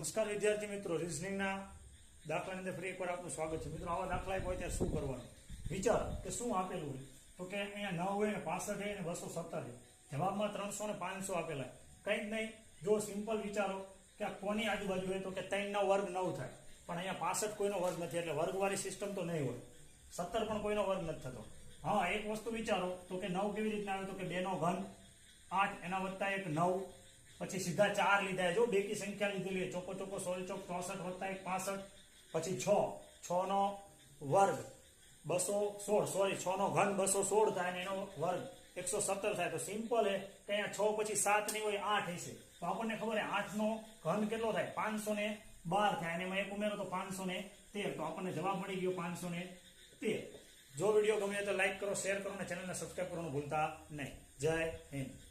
નમસ્કાર વિદ્યાર્થી મિત્રો, રિઝનિંગના દાખલાની અંદર ફરી એકવાર આપનું સ્વાગત છે. મિત્રો, આવા દાખલા આપ્યા હોય ત્યારે શું કરવાનું વિચારો કે શું આપેલું હોય તો કે અહીંયા 9 હોય ને 65 હોય ને 217 હોય, જવાબમાં 300 ને 500 આપેલા. કંઈ જ નહીં, જો સિમ્પલ વિચારો કે આ કોની આજુબાજુ હોય તો કે 3 નો વર્ગ 9 થાય, પણ અહીંયા 65 કોઈનો વર્ગ નથી એટલે વર્ગવાળી સિસ્ટમ તો નહીં હોય. 17 પણ કોઈનો વર્ગ નથી થતો. હા, એક વસ્તુ વિચારો તો કે 9 કેવી રીતના આવે તો કે 2 નો ઘન 8 એના વત્તા 1 9, પછી સીધા 4 લીધા, જો બેકી સંખ્યા લીધેલી, ચોકો ચોકો 16 ચોક 64 વત્તા 1 65, પછી 6 નો વર્ગ 216, સોરી 6 નો ઘન 216 થાય અને એનો વર્ગ 117 થાય. તો સિમ્પલ હે કે અહીંયા 6 પછી 7 નહીં હોય, 8 હશે. તો આપણને ખબર હે 8 નો ઘન કેટલો થાય, 512 થાય, અને એમાં એક ઉમેરો તો 513. તો આપણને જવાબ મળી ગયો 513. જો વિડીયો ગમે તો લાઈક કરો, શેર કરો અને ચેનલને સબસ્ક્રાઇબ કરવાનું ભૂલતા નહીં. જય હિન્દ.